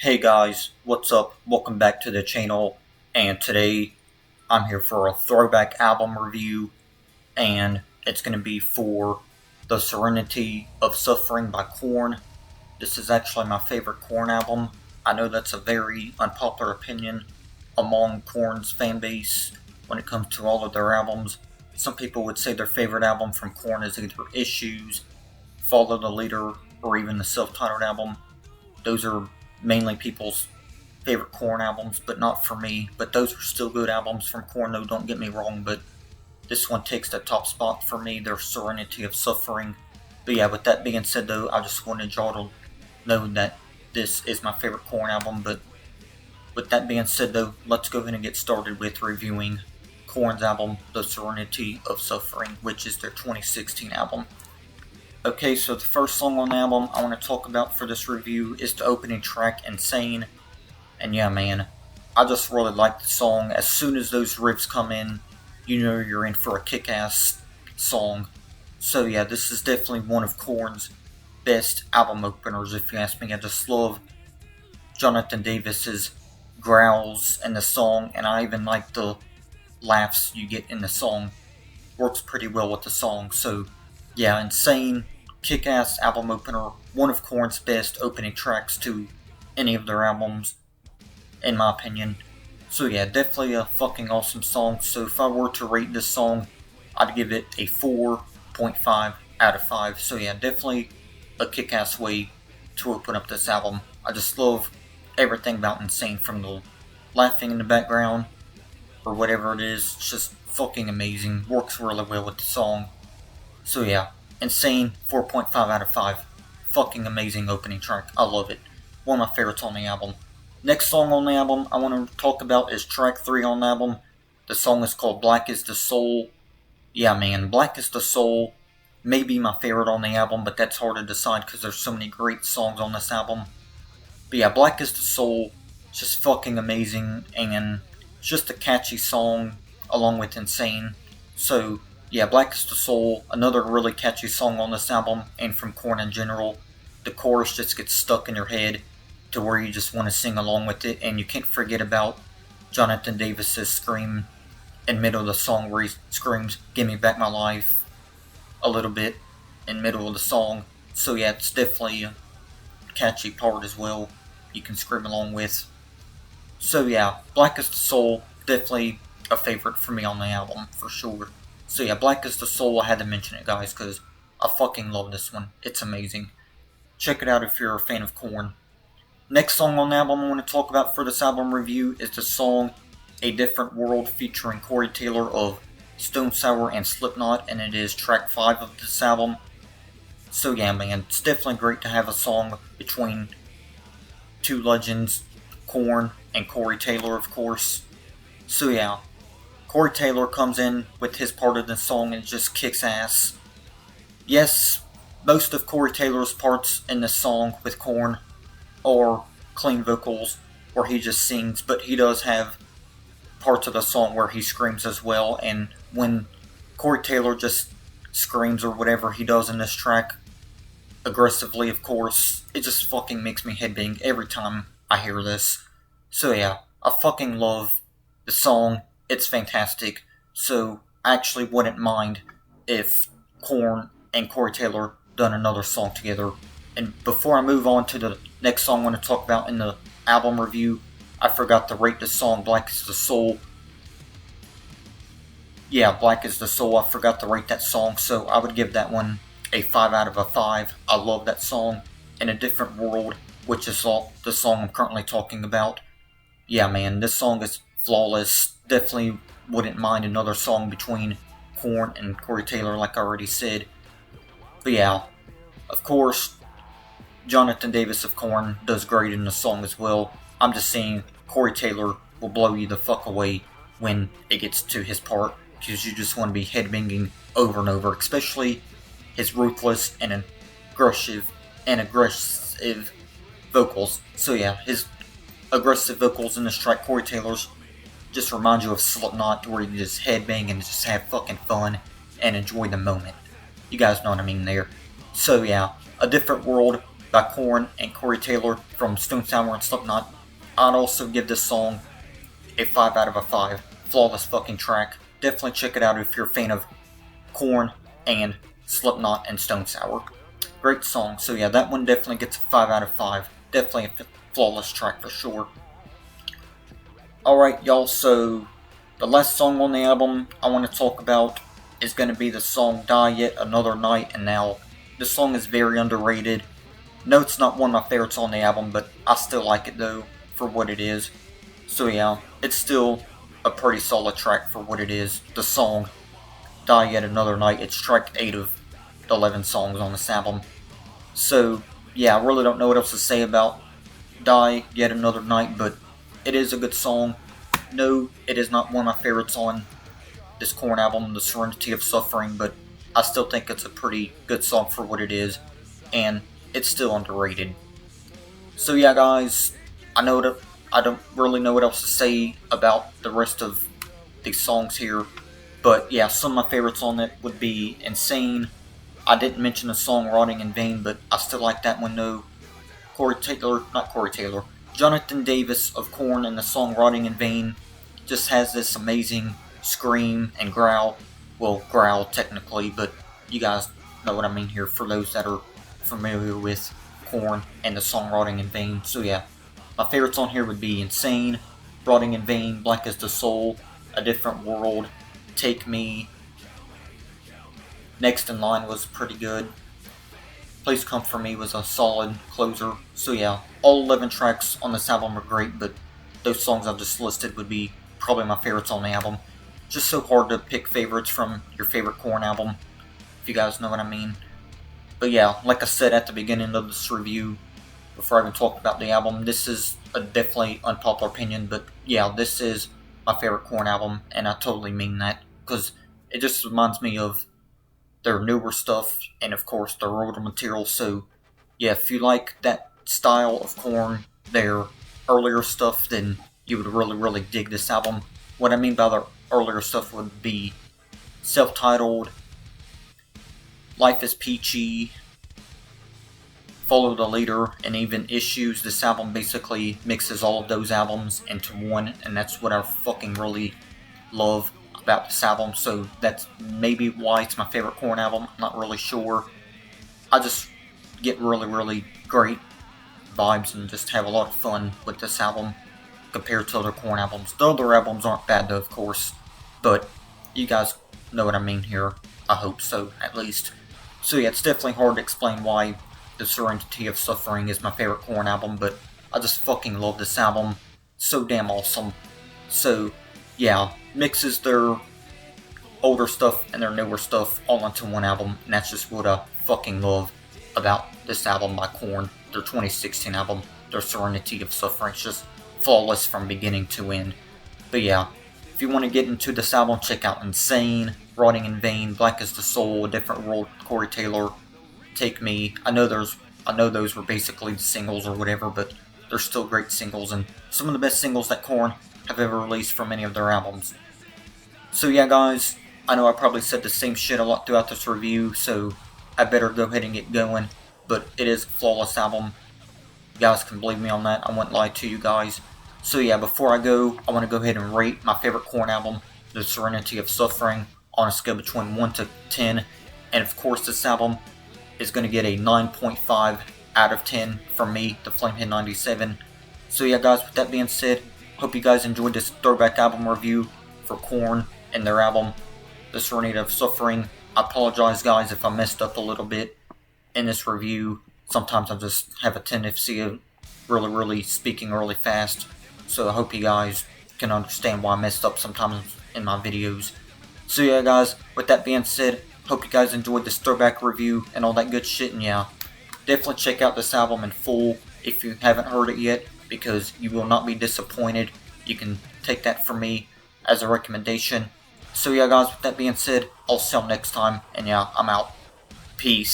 Hey guys, what's up? Welcome back to the channel, and today I'm here for a Throwback album review, and it's going to be for the Serenity of Suffering by Korn. This is actually my favorite Korn album. I know that's a very unpopular opinion among Korn's fan base when it comes to all of their albums. Some people would say their favorite album from Korn is either Issues, Follow the Leader, or even the self-titled album. Those are mainly people's favorite Korn albums, but not for me. But those are still good albums from Korn, though, don't get me wrong. But this one takes the top spot for me, their Serenity of Suffering. But yeah, with that being said, though, I just wanted y'all to know that this is my favorite Korn album. But with that being said, though, let's go ahead and get started with reviewing Korn's album, The Serenity of Suffering, which is their 2016 album. Okay, so the first song on the album I want to talk about for this review is the opening track, Insane. And yeah, man, I just really like the song. As soon as those riffs come in, you know you're in for a kick-ass song. So yeah, this is definitely one of Korn's best album openers, if you ask me. I just love Jonathan Davis's growls in the song, and I even like the laughs you get in the song. Works pretty well with the song, so yeah, Insane, kick-ass album opener, one of Korn's best opening tracks to any of their albums, in my opinion. So yeah, definitely a fucking awesome song. So if I were to rate this song, I'd give it a 4.5 out of 5. So yeah, definitely a kick-ass way to open up this album. I just love everything about Insane, from the laughing in the background, or whatever it is. It's just fucking amazing. Works really well with the song. So yeah, Insane, 4.5 out of 5. Fucking amazing opening track. I love it. One of my favorites on the album. Next song on the album I want to talk about is track 3 on the album. The song is called Black is the Soul. Yeah, man, Black is the Soul may be my favorite on the album, but that's hard to decide because there's so many great songs on this album. But yeah, Black is the Soul, just fucking amazing, and just a catchy song along with Insane. So yeah, Black is the Soul, another really catchy song on this album, and from Korn in general. The chorus just gets stuck in your head to where you just want to sing along with it, and you can't forget about Jonathan Davis's scream in the middle of the song where he screams, "Give me back my life," a little bit in the middle of the song. So yeah, it's definitely a catchy part as well you can scream along with. So yeah, Black is the Soul, definitely a favorite for me on the album, for sure. So yeah, Black is the Soul, I had to mention it, guys, because I fucking love this one. It's amazing. Check it out if you're a fan of Korn. Next song on the album I want to talk about for this album review is the song A Different World, featuring Corey Taylor of Stone Sour and Slipknot, and it is track 5 of this album. So yeah, man, it's definitely great to have a song between two legends, Korn and Corey Taylor, of course. So yeah, Corey Taylor comes in with his part of the song and just kicks ass. Yes, most of Corey Taylor's parts in this song with Korn are clean vocals where he just sings, but he does have parts of the song where he screams as well, and when Corey Taylor just screams, or whatever he does in this track, aggressively of course, it just fucking makes me headbang every time I hear this. So yeah, I fucking love the song. It's fantastic, so I actually wouldn't mind if Korn and Corey Taylor done another song together. And before I move on to the next song I want to talk about in the album review, I forgot to rate the song Black is the Soul. Yeah, Black is the Soul, I forgot to rate that song, so I would give that one a 5 out of a 5. I love that song. In a Different World, which is the song I'm currently talking about. Yeah, man, this song is flawless. Definitely wouldn't mind another song between Korn and Corey Taylor, like I already said. But yeah, of course, Jonathan Davis of Korn does great in the song as well. I'm just saying, Corey Taylor will blow you the fuck away when it gets to his part, because you just want to be headbanging over and over, especially his ruthless and aggressive vocals. So yeah, his aggressive vocals in this track, Corey Taylor's, just remind you of Slipknot, where you just headbang and just have fucking fun and enjoy the moment. You guys know what I mean there. So yeah, A Different World, by Korn and Corey Taylor from Stone Sour and Slipknot. I'd also give this song a 5 out of a 5. Flawless fucking track. Definitely check it out if you're a fan of Korn and Slipknot and Stone Sour. Great song. So yeah, that one definitely gets a 5 out of 5. Definitely a flawless track for sure. Alright y'all, so the last song on the album I want to talk about is going to be the song Die Yet Another Night. And now, this song is very underrated. No, it's not one of my favorites on the album, but I still like it though, for what it is. So yeah, it's still a pretty solid track for what it is. The song, Die Yet Another Night, it's track 8 of the 11 songs on this album. So yeah, I really don't know what else to say about Die Yet Another Night, but it is a good song. No, it is not one of my favorites on this Korn album, the Serenity of Suffering, but I still think it's a pretty good song for what it is, and it's still underrated. So yeah guys, I don't really know what else to say about the rest of these songs here, but yeah, some of my favorites on it would be Insane. I didn't mention the song Rotting in Vain, but I still like that one though. Jonathan Davis of Korn and the song Rotting in Vain just has this amazing scream and growl. Well, growl technically, but you guys know what I mean here for those that are familiar with Korn and the song Rotting in Vain. So yeah, my favorites on here would be Insane, Rotting in Vain, Black as the Soul, A Different World, Take Me. Next in Line was pretty good. Please Come For Me was a solid closer. So yeah, all 11 tracks on this album are great, but those songs I've just listed would be probably my favorites on the album. Just so hard to pick favorites from your favorite Korn album, if you guys know what I mean. But yeah, like I said at the beginning of this review, before I even talked about the album, this is a definitely unpopular opinion, but yeah, this is my favorite Korn album, and I totally mean that, because it just reminds me of their newer stuff, and of course their older material. So yeah, if you like that style of Korn, their earlier stuff, then you would really dig this album. What I mean by their earlier stuff would be Self-Titled, Life is Peachy, Follow the Leader, and even Issues. This album basically mixes all of those albums into one, and that's what I fucking really love about this album. So that's maybe why it's my favorite Korn album. I'm not really sure. I just get really great vibes and just have a lot of fun with this album compared to other Korn albums. The other albums aren't bad though, of course, but you guys know what I mean here. I hope so, at least. So yeah, it's definitely hard to explain why the Serenity of Suffering is my favorite Korn album, but I just fucking love this album. So damn awesome. So yeah, mixes their older stuff and their newer stuff all into one album, and that's just what I fucking love about this album by Korn, their 2016 album, their Serenity of Suffering. It's just flawless from beginning to end. But yeah, if you want to get into this album, check out Insane, Rotting in Vain, Black as the Soul, A Different World, Corey Taylor, Take Me. I know those were basically the singles or whatever, but they're still great singles, and some of the best singles that Korn have ever released from any of their albums. So yeah guys, I know I probably said the same shit a lot throughout this review, so I better go ahead and get going, but it is a flawless album. You guys can believe me on that, I won't lie to you guys. So yeah, before I go, I want to go ahead and rate my favorite Korn album, The Serenity of Suffering, on a scale between 1 to 10, and of course this album is going to get a 9.5 out of 10 from me, the Flamehead 97. So yeah guys, with that being said, hope you guys enjoyed this throwback album review for Korn and their album, The Serenity of Suffering. I apologize guys if I messed up a little bit in this review. Sometimes I just have a tendency of really speaking really fast. So I hope you guys can understand why I messed up sometimes in my videos. So yeah guys, with that being said, hope you guys enjoyed this throwback review and all that good shit. And yeah, definitely check out this album in full if you haven't heard it yet, because you will not be disappointed. You can take that from me as a recommendation. So yeah guys, with that being said, I'll see y'all next time, and yeah, I'm out. Peace.